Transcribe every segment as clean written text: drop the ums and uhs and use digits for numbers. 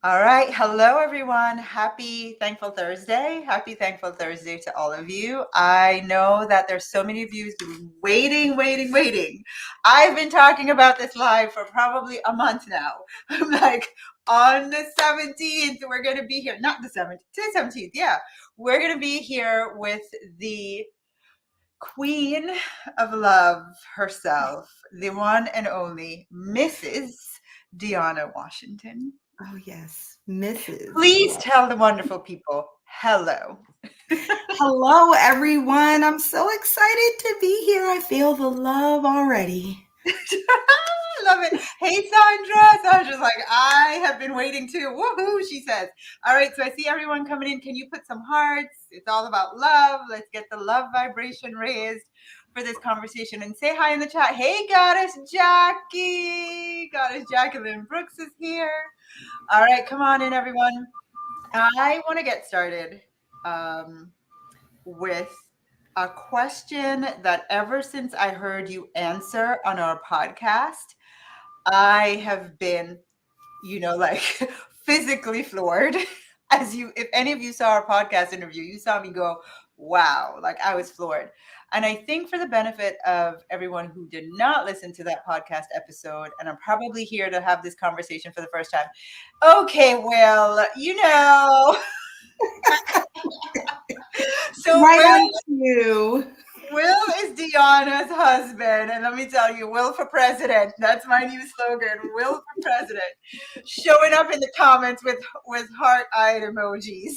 All right. Hello, everyone. Happy Thankful Thursday. Happy Thankful Thursday to all of you. I know that there's so many of you waiting. I've been talking about this live for probably a month now. I'm like, on the 17th, we're going to be here. Not the 17th, the 17th. Yeah. We're going to be here with the Queen of Love herself, the one and only Mrs. Deanna Washington. Oh, yes, Mrs. Please tell the wonderful people hello. Hello, everyone. I'm so excited to be here. I feel the love already. Love it. Hey, Sandra. Sandra's like, I have been waiting too. Woohoo, she says. All right, so I see everyone coming in. Can you put some hearts? It's all about love. Let's get the love vibration raised for this conversation. And say hi in the chat. Hey, Goddess Jackie. Goddess Jacqueline Brooks is here. All right, come on in, everyone. I want to get started with a question that ever since I heard you answer on our podcast, I have been, like physically floored. If any of you saw our podcast interview, you saw me go, wow, like I was floored. And I think for the benefit of everyone who did not listen to that podcast episode, and I'm probably here to have this conversation for the first time. Okay, well, So right on you. Will is Deanna's husband, and let me tell you, Will for president. That's my new slogan, Will for president. Showing up in the comments with heart-eyed emojis.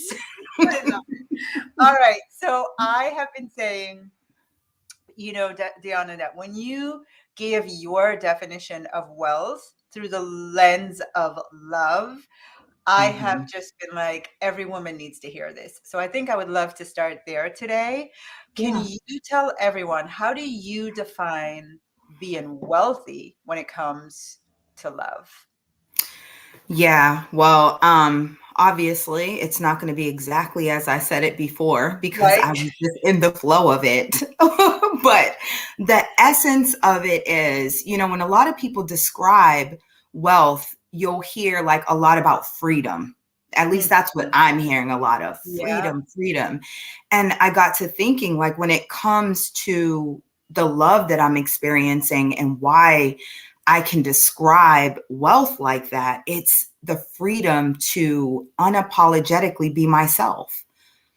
All right, so I have been saying, Deanna, that when you gave your definition of wealth through the lens of love, I have just been like, every woman needs to hear this. So I think I would love to start there today. Can you tell everyone, how do you define being wealthy when it comes to love? Yeah, well, obviously it's not going to be exactly as I said it before because I was just in the flow of it. But the essence of it is, when a lot of people describe wealth, you'll hear like a lot about freedom. At least that's what I'm hearing a lot of, freedom. And I got to thinking, like, when it comes to the love that I'm experiencing and why I can describe wealth like that, it's the freedom to unapologetically be myself.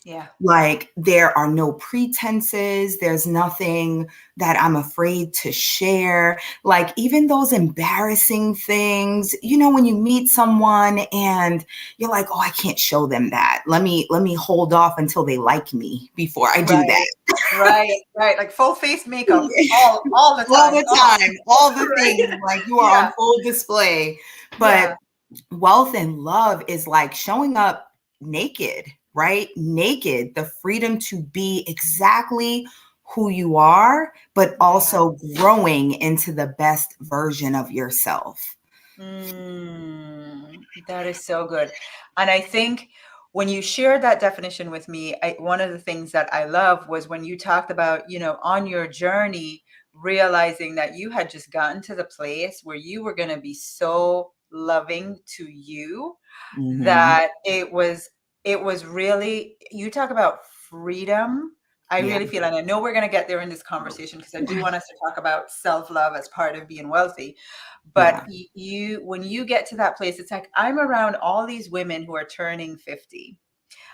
Yeah. Like, there are no pretenses. There's nothing that I'm afraid to share. Like, even those embarrassing things, when you meet someone and you're like, oh, I can't show them that. Let me hold off until they like me before I do that. Right. Like full face makeup all the time. All the things, like you are on full display. But wealth and love is like showing up naked, right? Naked, the freedom to be exactly who you are, but also growing into the best version of yourself. That is so good. And I think when you shared that definition with me, one of the things that I love was when you talked about, on your journey, realizing that you had just gotten to the place where you were going to be so loving to you that it was really, you talk about freedom. I really feel, and I know we're going to get there in this conversation because I do want us to talk about self-love as part of being wealthy. But when you get to that place, it's like, I'm around all these women who are turning 50.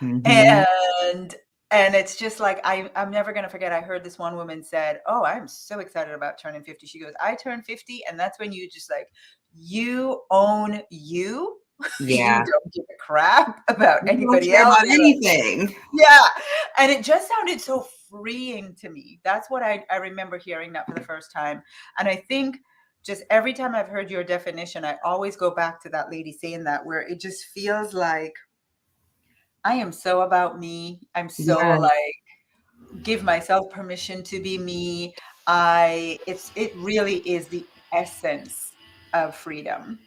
And it's just like, I'm never going to forget. I heard this one woman said, oh, I'm so excited about turning 50. She goes, I turned 50. And that's when you just like, you own you. Yeah. You don't give a crap about anybody else. About anything. Yeah. And it just sounded so freeing to me. That's what I remember hearing that for the first time. And I think just every time I've heard your definition, I always go back to that lady saying that, where it just feels like I am so about me. I'm so like, give myself permission to be me. It really is the essence of freedom.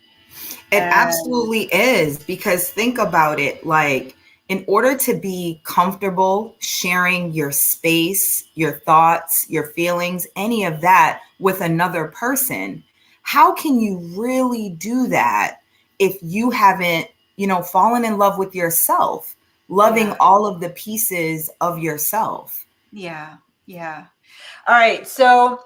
It absolutely is, because think about it, like, in order to be comfortable sharing your space, your thoughts, your feelings, any of that with another person, how can you really do that if you haven't falling in love with yourself, loving Yeah. all of the pieces of yourself. Yeah. Yeah. All right. So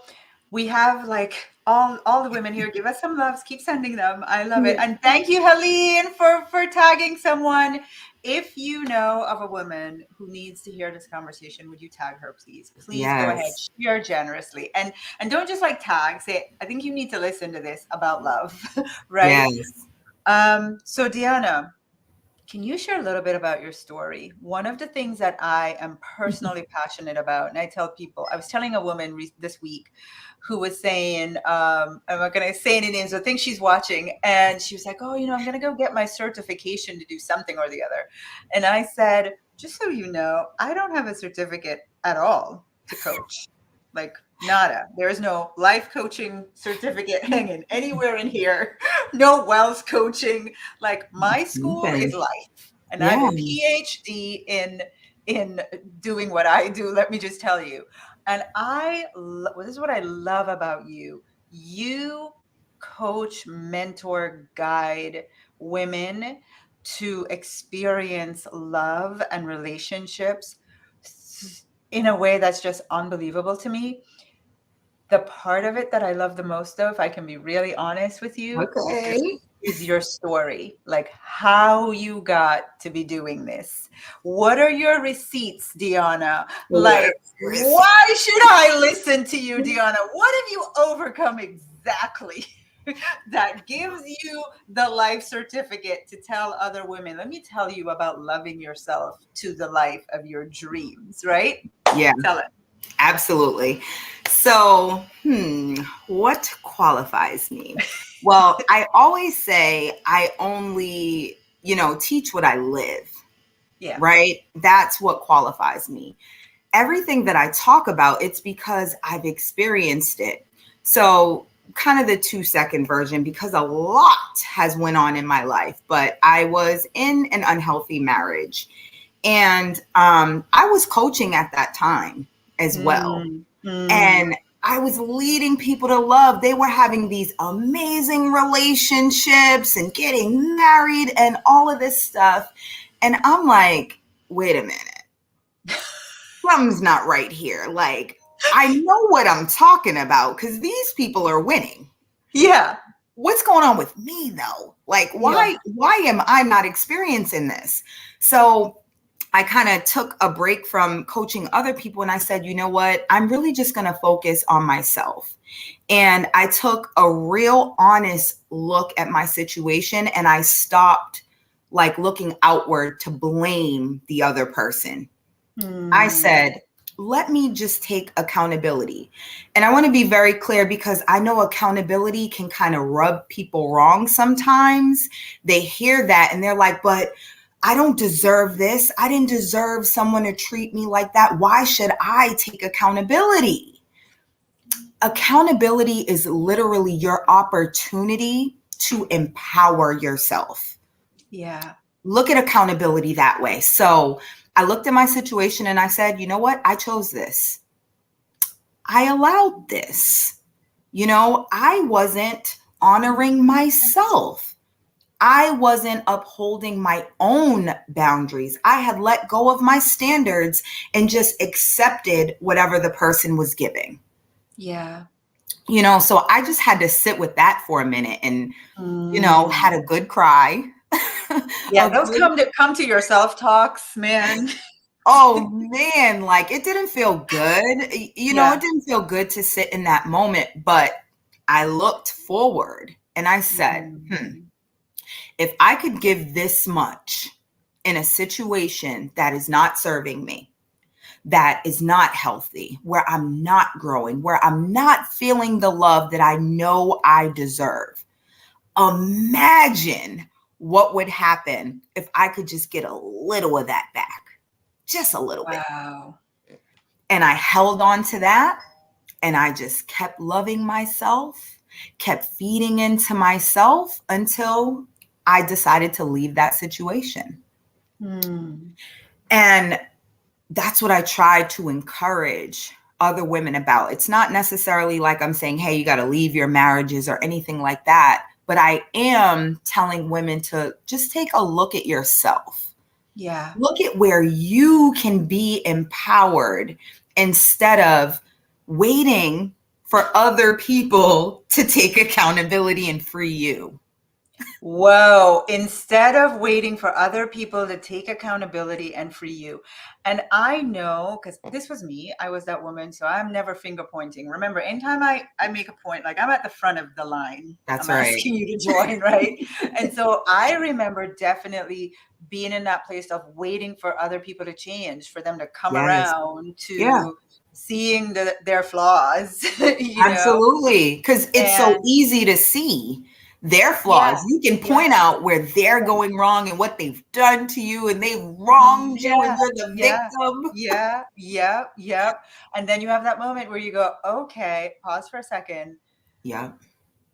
we have like all the women here. Give us some loves. Keep sending them. I love it. And thank you, Helene, for tagging someone. If you know of a woman who needs to hear this conversation, would you tag her, please? Please go ahead, Yes. share generously, and don't just like tag. Say, I think you need to listen to this about love, right? Yes. So Deanna, can you share a little bit about your story? One of the things that I am personally passionate about, and I tell people, I was telling a woman this week who was saying, I'm not going to say any names, but I think she's watching. And she was like, oh, I'm going to go get my certification to do something or the other. And I said, just so you know, I don't have a certificate at all to coach. Like, nada. There is no life coaching certificate hanging anywhere in here. No wealth coaching. Like, my school Okay. is life, and I have Yeah. a PhD in doing what I do. Let me just tell you. And this is what I love about you. You coach, mentor, guide women to experience love and relationships in a way that's just unbelievable to me. The part of it that I love the most of, I can be really honest with you, Okay. is your story, like how you got to be doing this. What are your receipts, Deanna? What Like, a risk. why should I listen to you, Deanna? What have you overcome exactly that gives you the life certificate to tell other women, let me tell you about loving yourself to the life of your dreams, right? Yeah, Tell it. absolutely. So, what qualifies me? Well, I always say I only, teach what I live, Yeah. right? That's what qualifies me. Everything that I talk about, it's because I've experienced it. So, kind of the 2-second version, because a lot has went on in my life, but I was in an unhealthy marriage, and I was coaching at that time as well. Mm, mm, And I was leading people to love. They were having these amazing relationships and getting married and all of this stuff. And I'm like, wait a minute, something's not right here. Like, I know what I'm talking about because these people are winning. yeah. What's going on with me though? Like, Yeah. why am I not experiencing this? So I kind of took a break from coaching other people and I said, you know what? I'm really just going to focus on myself. And I took a real honest look at my situation and I stopped like looking outward to blame the other person. I Mm, said, let me just take accountability. And I want to be very clear because I know accountability can kind of rub people wrong sometimes. They hear that and they're like, but I don't deserve this. I didn't deserve someone to treat me like that. Why should I take accountability? Accountability is literally your opportunity to empower yourself. yeah. Look at accountability that way. So I looked at my situation and I said, you know what? I chose this. I allowed this. I wasn't honoring myself. I wasn't upholding my own boundaries. I had let go of my standards and just accepted whatever the person was giving. Yeah. So I just had to sit with that for a minute and, Mm. had a good cry. Yeah, a those good come to your self-talks, man. Oh man, like it didn't feel good. It Yeah. didn't feel good to sit in that moment, but I looked forward and I said, Mm. if I could give this much in a situation that is not serving me, that is not healthy, where I'm not growing, where I'm not feeling the love that I know I deserve, imagine what would happen if I could just get a little of that back, just a little bit. Wow. And I held on to that and I just kept loving myself, kept feeding into myself until I decided to leave that situation. Mm. And that's what I try to encourage other women about. It's not necessarily like I'm saying, hey, you got to leave your marriages or anything like that. but I am telling women to just take a look at yourself. Yeah. Look at where you can be empowered instead of waiting for other people to take accountability and free you. Whoa, instead of waiting for other people to take accountability and free you. And I know, because this was me, I was that woman, so I'm never finger pointing. Remember, anytime I make a point, like I'm at the front of the line, That's I'm right. asking you to join, right? And so I remember definitely being in that place of waiting for other people to change, for them to come Yes. around Yeah. to seeing their flaws, you know? Absolutely. Because it's so And easy to see their flaws. yeah, You can yeah, point out where they're yeah. going wrong and what they've done to you, and they've wronged you, and Yeah, you're the yeah, victim. yeah, yep, yep. And then you have that moment where you go, okay, pause for a second. Yeah.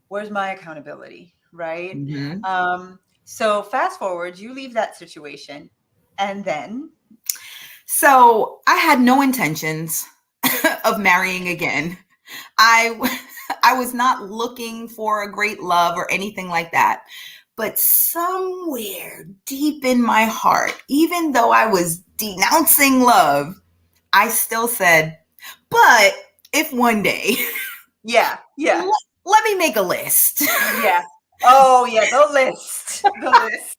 Where's my accountability? Right? Hmm. So fast forward, you leave that situation, and then, So I had no intentions of marrying again. I I was not looking for a great love or anything like that. But somewhere deep in my heart, even though I was denouncing love, I still said, but if one day, yeah, yeah, let me make a list. yeah. Oh, yeah, the list, the list.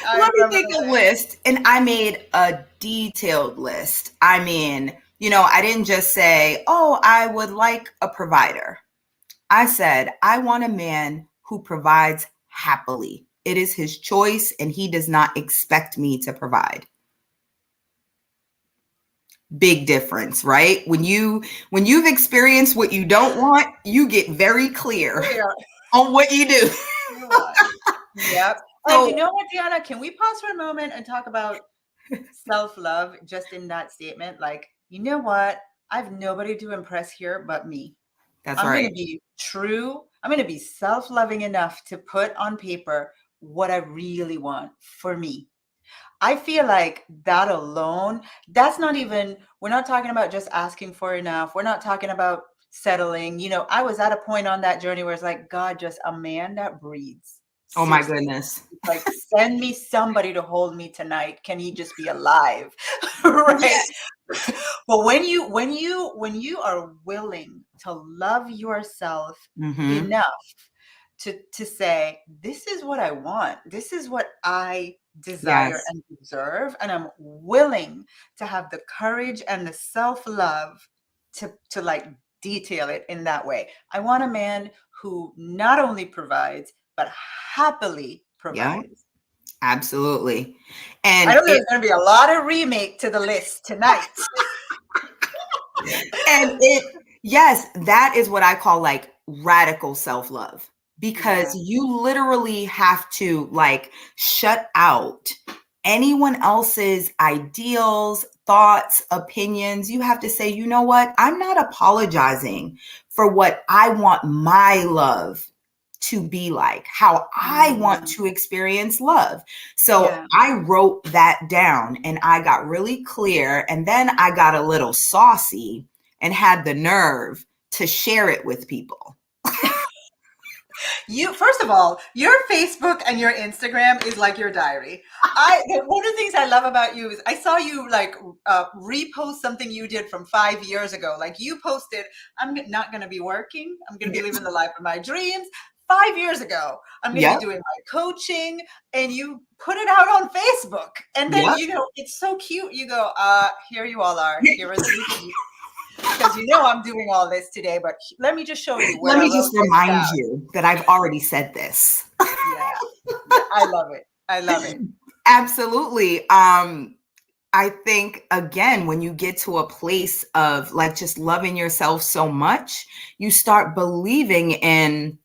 I Let me remember make the a list. list. And I made a detailed list. I mean, I didn't just say, oh, I would like a provider. I said, I want a man who provides happily. It is his choice, and he does not expect me to provide. Big difference, right? When you've experienced what you don't want, you get very clear Clear. on what you do. You want. Yep. And you So know what, Deanna? Can we pause for a moment and talk about self-love just in that statement? Like, you know what? I've nobody to impress here but me. that's I'm going to right. be true. I'm going to be self-loving enough to put on paper what I really want for me. I feel like that alone, that's not even, we're not talking about just asking for enough. We're not talking about settling. I was at a point on that journey where it's like, God, just a man that breathes. Oh my Seriously. goodness. Like, send me somebody to hold me tonight. Can he just be alive? Right. Yes. But when you are willing to love yourself Hmm. enough to say, this is what I want, this is what I desire Yes. and deserve, and I'm willing to have the courage and the self-love to like detail it in that way. I want a man who not only provides but happily Yeah, provides. absolutely. I And know it there's going to be a lot of remake to the list tonight. and it yes, that is what I call like radical self-love, because Yeah. you literally have to like shut out anyone else's ideals, thoughts, opinions. You have to say, you know what? I'm not apologizing for what I want my love to be like, how I want Mm, to experience love. So yeah. I wrote that down and I got really clear. And then I got a little saucy and had the nerve to share it with people. You first of all, your Facebook and your Instagram is like your diary. One of the things I love about you is I saw you like repost something you did from 5 years ago. Like you posted, "I'm not going to be working. I'm going to be Yep. living the life of my dreams." 5 years ago, I'm going to be Yep. doing my coaching, and you put it out on Facebook. And then Yep. it's so cute. You go, here you all are. Here are the receipts. Because I'm doing all this today, but let me just show you Let where I me wrote just this remind down. you that I've already said this. Yeah. Yeah, I love it. I love it. Absolutely. I think again, when you get to a place of like just loving yourself so much, you start believing in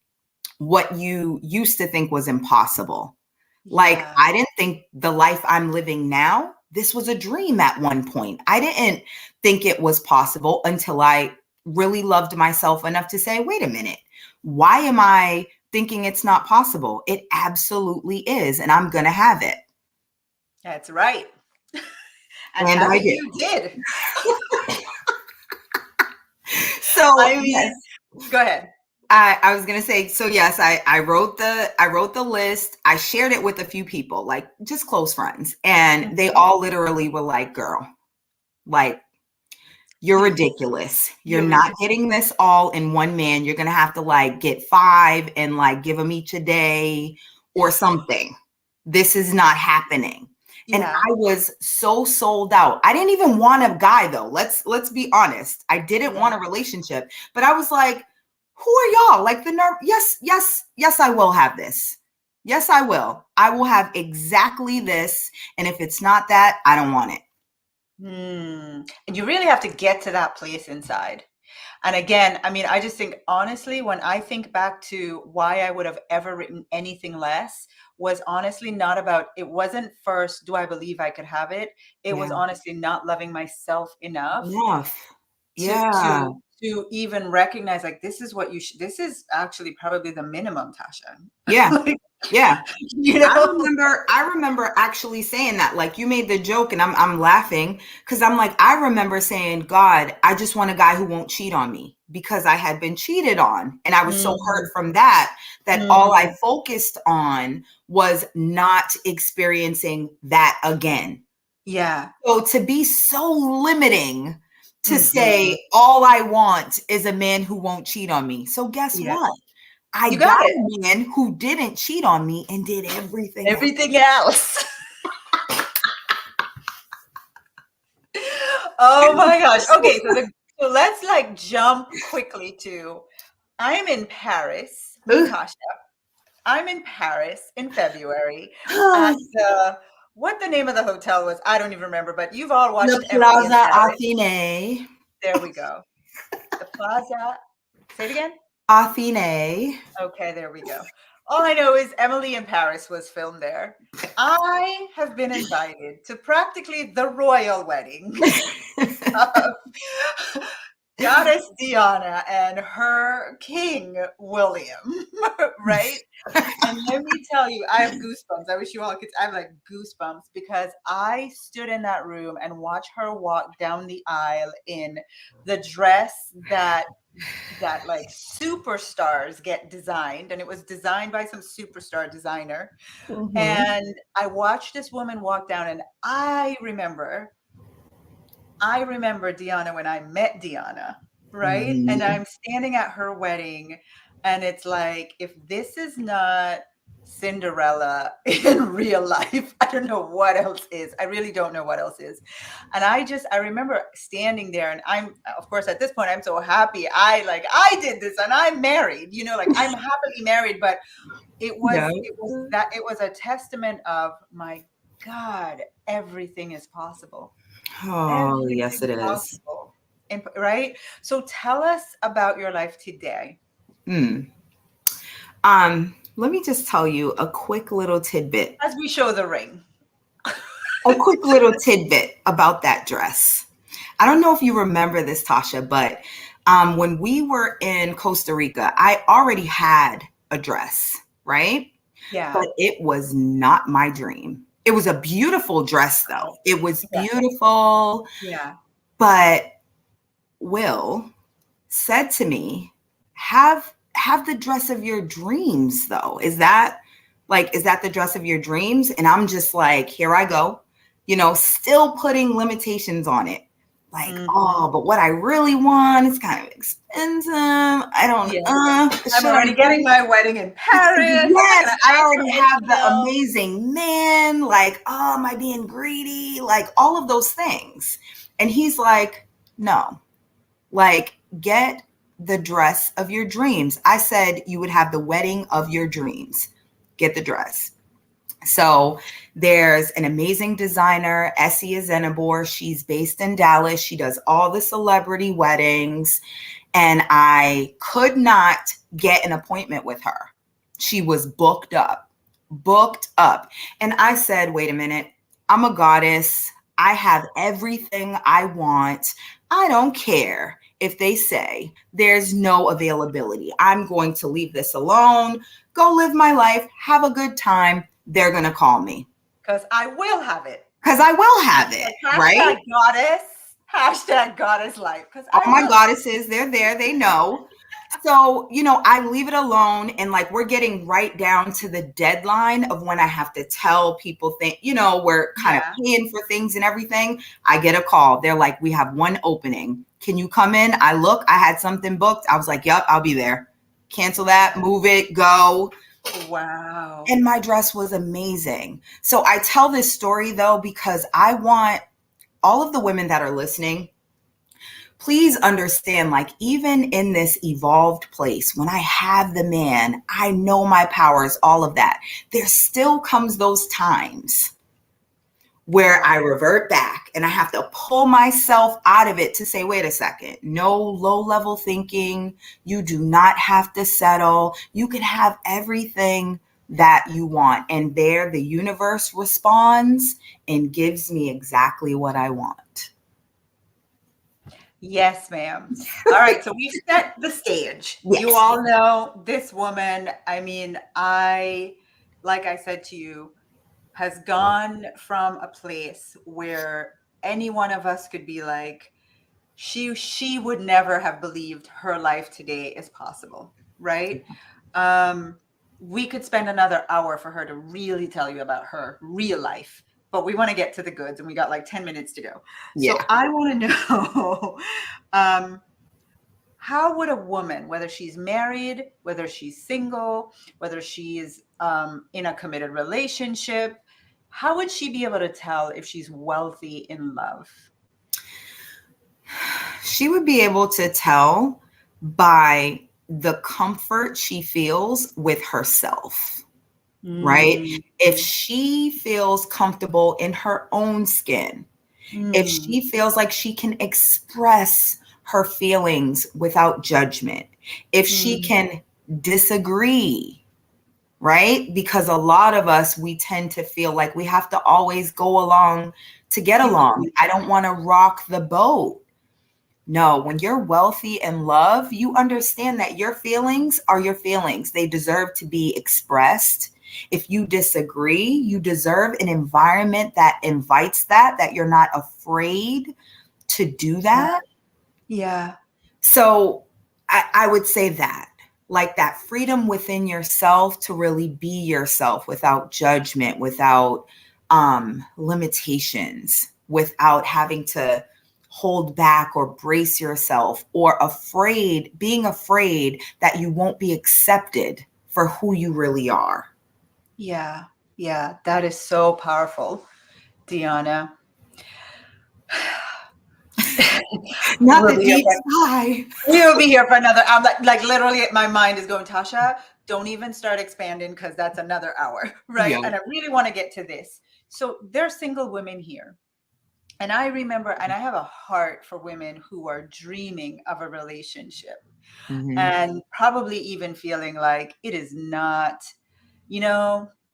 what you used to think was impossible. Like, Yeah. I didn't think the life I'm living now, this was a dream at one point. I didn't think it was possible until I really loved myself enough to say, wait a minute, why am I thinking it's not possible? It absolutely is, and I'm going to have it. That's right. And And have I it did. you did. So, I yes. mean, go ahead. I was gonna say, so yes, I wrote the list. I shared it with a few people, like just close friends, and they Mhm. all literally were like, "Girl, like you're ridiculous. You're You're not ridiculous. getting this all in one man. You're gonna have to like get five and like give them each a day or something. This is not happening." And Yeah, I was so sold out. I didn't even want a guy though. Let's be honest. I didn't yeah. want a relationship, but I was like, who are y'all? Like the nerve. Yes, yes, yes, I will have this. Yes, I will. I will have exactly this. And if it's not that, I don't want it. And you really have to get to that place inside. And again, I mean, I just think honestly, when I think back to why I would have ever written anything less, was honestly not about, it wasn't first, do I believe I could have it? It was Yeah. honestly not loving myself enough Enough. to Yeah. to to even recognize like this is what you should, this is actually probably the minimum, Tasha. Yeah. Like, Yeah. you know? I remember actually saying that. Like you made the joke and I'm laughing because I'm like, I remember saying, God, I just want a guy who won't cheat on me because I had been cheated on. And I was so hurt Mm, from that that all I mm, focused on was not experiencing that again. yeah. So to be so limiting to Hmm. say all I want is a man who won't cheat on me. So guess Yeah. what? I You got got it. a man who didn't cheat on me and did everything else. Everything else. Oh my gosh. Okay, so let's like jump quickly to, I'm in Paris, Ugh. Tasha. I'm in Paris in February at the, what the name of the hotel was, I don't even remember, but you've all The watched Emily in Plaza Paris. Athene. There we go. The Plaza. Say it again. Athene. Okay, there we go. All I know is Emily in Paris was filmed there. I have been invited to practically the royal wedding of Goddess Diana and her King William, right? And let me tell you, I have goosebumps. I wish you all could. I have like goosebumps because I stood in that room and watched her walk down the aisle in the dress that like superstars get designed, and it was designed by some superstar designer. Mhm. And I watched this woman walk down, and I remember Diana when I met Diana, right? And Mhm. I'm standing at her wedding, and it's like, if this is not Cinderella in real life, I don't know what else is. I really don't know what else is. And I remember standing there, and I'm, of course, at this point, I'm so happy. I did this and I'm married, like I'm happily married, but Yeah. it was a testament of, my God, everything is possible. Oh, yes, Everything it is. possible. Right? So tell us about your life today. Mm. Let me just tell you a quick little tidbit. As we show the ring. A quick little tidbit about that dress. I don't know if you remember this, Tasha, but when we were in Costa Rica, I already had a dress, right? But Yeah. it was not my dream. It was a beautiful dress, though. It was Yeah. beautiful. Yeah. But Will said to me, have the dress of your dreams, though. Is that the dress of your dreams? And I'm just like, here I go, still putting limitations on it. Like, Mhm. oh, but what I really want is kind of expensive. I don't, Yeah. I'm should I already getting my wedding in Paris. I'm not Yes, gonna I ask for already have anything the else. amazing man. Like, oh, am I being greedy? Like, all of those things. And he's like, no, like, get the dress of your dreams. I said you would have the wedding of your dreams. Get the dress. So there's an amazing designer, Essie Zenabor. She's based in Dallas. She does all the celebrity weddings. And I could not get an appointment with her. She was booked up, booked up. And I said, wait a minute, I'm a goddess. I have everything I want. I don't care if they say there's no availability. I'm going to leave this alone, go live my life, have a good time. They're going to call me Because I will have it. because I will have it, Like, right? hashtag goddess, hashtag goddess life. Because All I my will. goddesses, they're there, they know. So, I leave it alone, and like we're getting right down to the deadline of when I have to tell people we're kind of Yeah. paying for things and everything. I get a call. They're like, "We have one opening. Can you come in?" I look, I had something booked. I was like, "Yep, I'll be there." Cancel that, move it, go. Wow. And my dress was amazing. So I tell this story though because I want all of the women that are listening, please understand, like, even in this evolved place, when I have the man, I know my powers, all of that, there still comes those times where I revert back and I have to pull myself out of it to say, wait a second, no low level thinking. You do not have to settle. You can have everything that you want. And there, the universe responds and gives me exactly what I want. Yes, ma'am. All right, so we've set the stage. You Yes. all know this woman. I mean, like I said to you, has gone from a place where any one of us could be like, she would never have believed her life today is possible, right? Um, we could spend another hour for her to really tell you about her real life, but we want to get to the goods and we got like 10 minutes to go. So Yeah. I want to know um, how would a woman, whether she's married, whether she's single, whether she's in a committed relationship, how would she be able to tell if she's wealthy in love? She would be able to tell by the comfort she feels with herself, right? Mm, If she feels comfortable in her own skin, if mm, she feels like she can express her feelings without judgment, if she mm, can disagree, right? Because a lot of us, we tend to feel like we have to always go along to get in along. I agreement. don't want to rock the boat. No, when you're wealthy in love, you understand that your feelings are your feelings. They deserve to be expressed. If you disagree, you deserve an environment that invites that you're not afraid to do Yeah. that. Yeah. So I would say that, like that freedom within yourself to really be yourself without judgment, without limitations, without having to hold back or brace yourself or being afraid that you won't be accepted for who you really are. Yeah. Yeah. That is so powerful, Deanna. Not We'll the be here deep for sigh. we'll be here for another. I'm like literally my mind is going, Tasha, don't even start expanding because that's another hour, right? Yeah. And I really want to get to this. So there's single women here. And I remember, and I have a heart for women who are dreaming of a relationship Mm-hmm. and probably even feeling like it is not,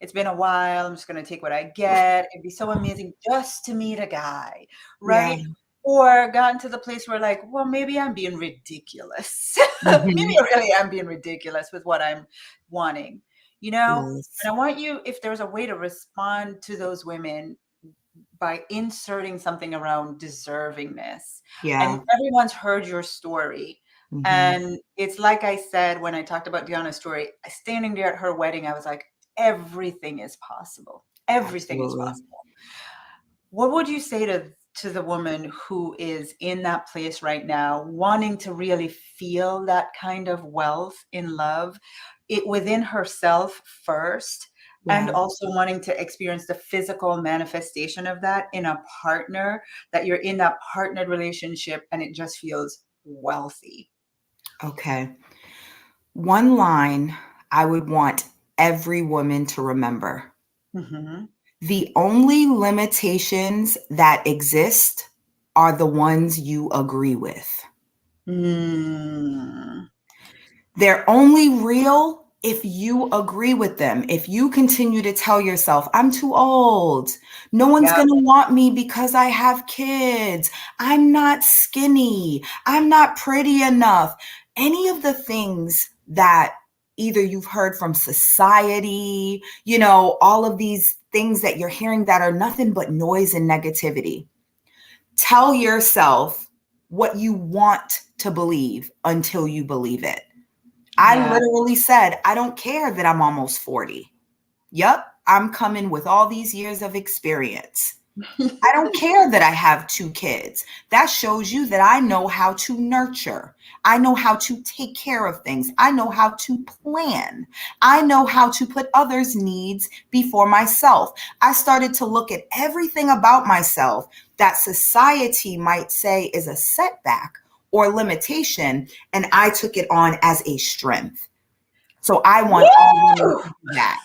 it's been a while. I'm just going to take what I get. It'd be so amazing just to meet a guy, Yeah. right? Or gotten to the place where, like, well, maybe I'm being ridiculous. Maybe Mm-hmm. I really am being ridiculous with what I'm wanting, you know? Yes. And I want you, if there's a way to respond to those women by inserting something around deservingness. Yeah. And everyone's heard your story. Mm-hmm. And it's like I said when I talked about Deanna's story, standing there at her wedding, I was like, everything is possible. Everything is Absolutely. possible. What would you say to the woman who is in that place right now, wanting to really feel that kind of wealth in love, it within herself first, and Yeah. also wanting to experience the physical manifestation of that in a partner, that you're in that partnered relationship and it just feels wealthy? Okay. One line I would want every woman to remember: Hmm. the only limitations that exist are the ones you agree with. Mm. They're only real if you agree with them. If you continue to tell yourself, I'm too old. No one's Yeah. going to want me because I have kids. I'm not skinny. I'm not pretty enough. Any of the things that either you've heard from society, all of these things that you're hearing that are nothing but noise and negativity. Tell yourself what you want to believe until you believe it. I Yeah. literally said, I don't care that I'm almost 40. Yep, I'm coming with all these years of experience. I don't care that I have 2 kids. That shows you that I know how to nurture. I know how to take care of things. I know how to plan. I know how to put others' needs before myself. I started to look at everything about myself that society might say is a setback or limitation, and I took it on as a strength. So I want all women Woo! to do that.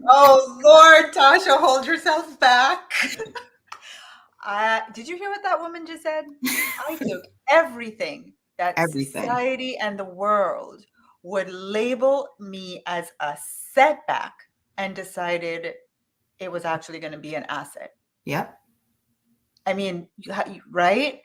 Oh Lord, Tasha, hold yourself back. Did you hear what that woman just said? I took everything that Everything. society and the world would label me as a setback and decided it was actually going to be an asset. Yep. I mean, right?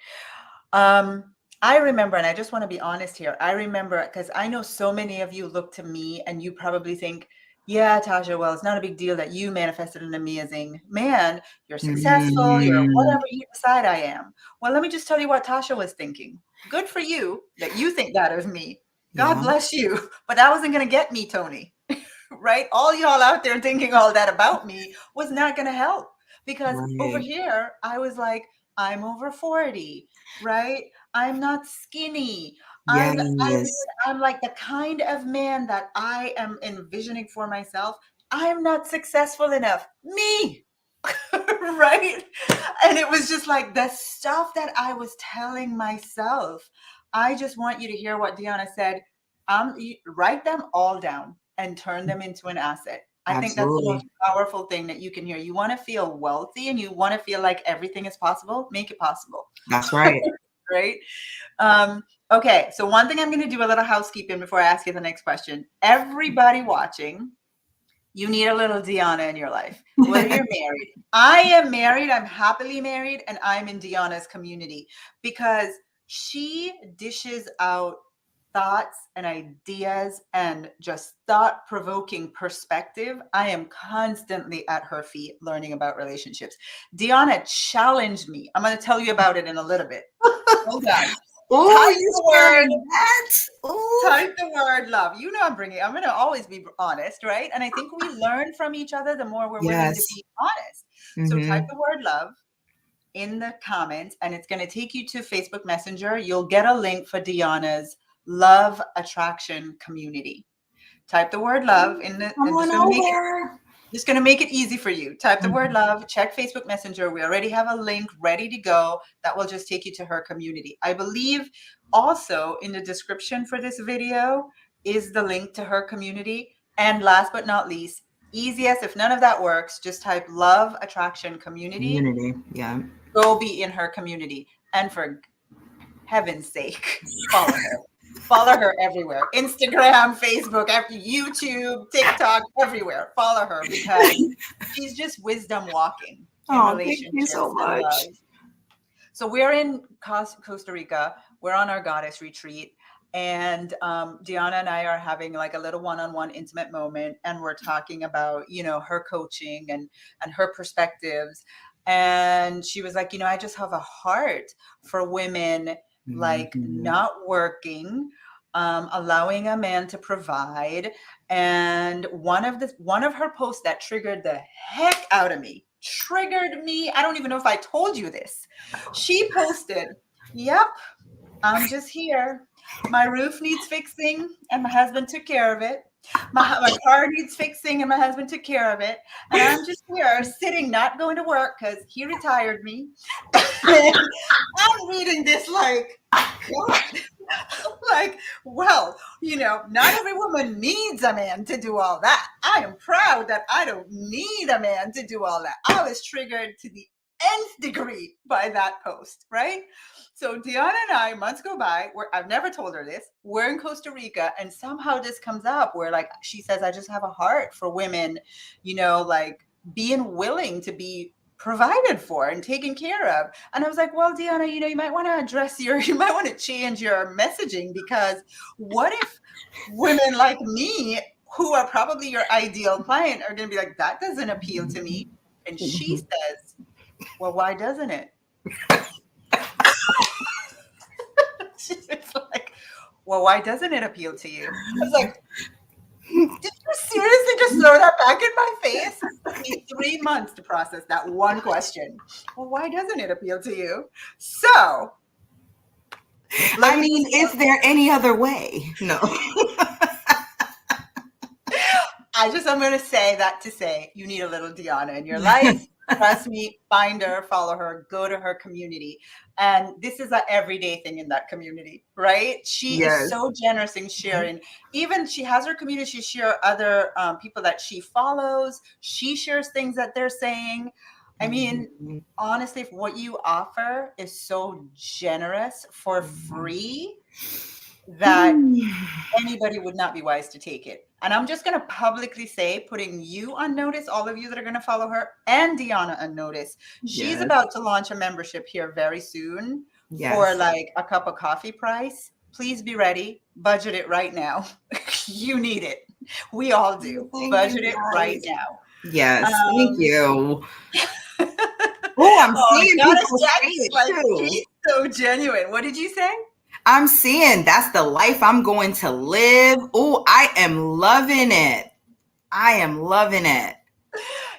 Um, I remember, and I just want to be honest here. I remember because I know so many of you look to me and you probably think, yeah, Tasha, well, it's not a big deal that you manifested an amazing man. You're successful. You're Mm, whatever you decide I am. Well, let me just tell you what Tasha was thinking. Good for you that you think that of me. God yeah. bless you. But that wasn't going to get me, Tony. Right? All y'all out there thinking all that about me was not going to help because over Right. here, I was like, I'm over 40, right? I'm not skinny. Yes. I'm like the kind of man that I am envisioning for myself. I'm not successful enough. Me, right? And it was just like the stuff that I was telling myself. I just want you to hear what Deanna said. Write them all down and turn them into an asset. I think that's the most Absolutely. powerful thing that you can hear. You want to feel wealthy and you want to feel like everything is possible, make it possible, That's right. right? Okay, so one thing I'm going to do a little housekeeping before I ask you the next question. Everybody watching, you need a little Deanna in your life. Whether you're married, I am married, I'm happily married, and I'm in Deanna's community because she dishes out thoughts and ideas and just thought provoking perspective. I am constantly at her feet learning about relationships. Deanna challenged me. I'm going to tell you about it in a little bit. Hold on. Oh, Type you the word spilling that? Oh, Type the word love. You know, I'm going to always be honest, right? And I think we learn from each other the more we're willing to yes. be honest. So type Hmm. the word love in the comments and it's going to take you to Facebook Messenger. You'll get a link for Deanna's Love Attraction Community. Type the word love in the, Come I'm on over. just going to make it easy for you. Type the word Mhm. love, check Facebook Messenger. We already have a link ready to go that will just take you to her community. I believe also in the description for this video is the link to her community. And last but not least, easiest, if none of that works, just type Love Attraction Community. Community. Yeah. Go be in her community. And for heaven's sake, follow her. Follow her everywhere. Instagram, Facebook, YouTube, TikTok, everywhere. Follow her because she's just wisdom walking in Oh, thank you relationships so and much. love. So we're in Costa Rica. We're on our goddess retreat. And Deanna and I are having like a little one-on-one intimate moment. And we're talking about, her coaching and her perspectives. And she was like, I just have a heart for women like Mhm. not working, allowing a man to provide. And one of her posts that triggered the heck out of me, triggered me. I don't even know if I told you this. She posted, "Yep, I'm just here. My roof needs fixing, and my husband took care of it. My car needs fixing, and my husband took care of it. And I'm just here sitting, not going to work because he retired me." And I'm reading this like, God, like, well, not every woman needs a man to do all that. I am proud that I don't need a man to do all that. I was triggered to the nth degree by that post, right? So Deanna and I, months go by, I've never told her this. We're in Costa Rica, and somehow this comes up where, like, she says, I just have a heart for women, like being willing to be provided for and taken care of. And I was like, well, Deanna, you might want to you might want to change your messaging because what if women like me, who are probably your ideal client, are going to be like, that doesn't appeal to me. And she says, well, why doesn't it? It's like, well, why doesn't it appeal to you? I was like, did you seriously just throw that back in my face? It took me 3 months to process that one question. Well, why doesn't it appeal to you? So let I me mean, just is there any other way? No. I'm going to say that to say you need a little Deanna in your life. Trust me, find her, follow her, go to her community. And this is an everyday thing in that community, right? She is Yes. so generous in sharing. Even she has her community, she shares other people that she follows. She shares things that they're saying. I mean, Mhm. honestly, if what you offer is so generous for free that anybody would not be wise to take it. And I'm just going to publicly say, putting you on notice, all of you that are going to follow her, and Deanna on notice. She's Yes. about to launch a membership here very soon for Yes. like a cup of coffee price. Please be ready. Budget it right now. You need it. We all do. Thank you, Budget it right guys. now. Yes. Thank Um, you. Oh, I'm oh, seeing Goddess people say Jackie's it like, too. she's so genuine. What did you say? I'm seeing that's the life I'm going to live. Oh, I am loving it. I am loving it.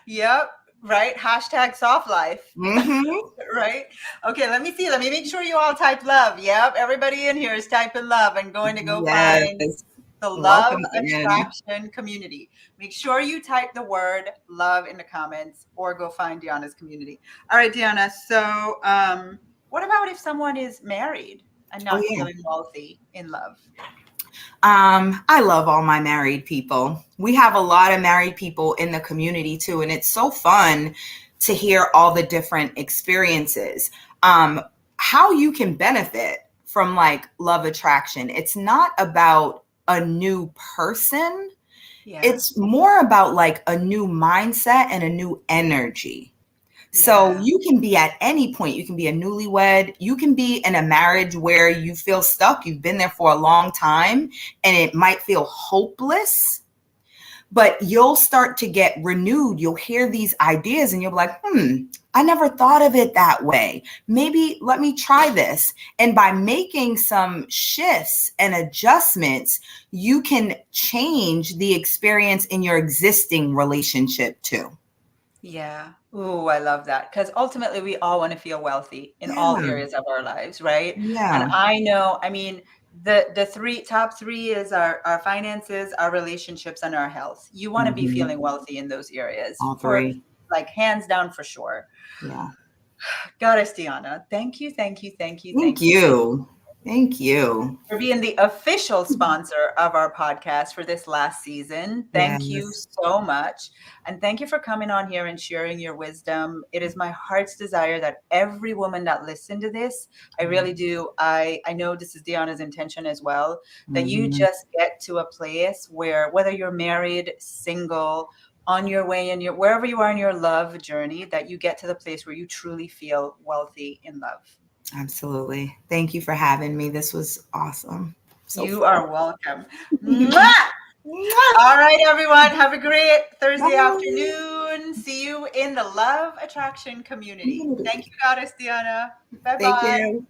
Yep. Right. Hashtag soft life. Mm-hmm. Right? Okay, let me see. Let me make sure you all type love. Yep, everybody in here is typing love and going to go find Yes. the Love Welcome in. Attraction community. Make sure you type the word love in the comments or go find Deanna's community. All right, Deanna. So, what about if someone is married and Oh, not yeah. feeling wealthy in love? I love all my married people. We have a lot of married people in the community too, and it's so fun to hear all the different experiences. Um, how you can benefit from like love attraction. It's not about a new person. Yeah. It's more about like a new mindset and a new energy. So Yeah. you can be at any point. You can be a newlywed. You can be in a marriage where you feel stuck. You've been there for a long time and it might feel hopeless, but you'll start to get renewed. You'll hear these ideas and you'll be like, I never thought of it that way. Maybe let me try this. And by making some shifts and adjustments, you can change the experience in your existing relationship too. Yeah. Ooh, I love that. Because ultimately, we all want to feel wealthy in all Yeah. areas of our lives, right? And Yeah. I know, I mean, the top three is our finances, our relationships, and our health. You want to be Mhm. feeling wealthy in those areas All for three. like hands down for sure. Yeah. Goddess Deanna, thank you, thank you, thank you, Thank thank you, thank you you. Thank you. for being the official sponsor of our podcast for this last season. Thank you Yes. so much. And thank you for coming on here and sharing your wisdom. It is my heart's desire that every woman that listened to this, I really do, I know this is Deanna's intention as well, that you Mhm. just get to a place where whether you're married, single, on your way in your wherever you are in your love journey, that you get to the place where you truly feel wealthy in love. Absolutely. Thank you for having me. This was awesome. So You fun. are welcome. Mwah! All right, everyone. Have a great Thursday Bye. afternoon. See you in the Love Attraction community. Thank you, Goddess Diana. Bye Thank bye. you.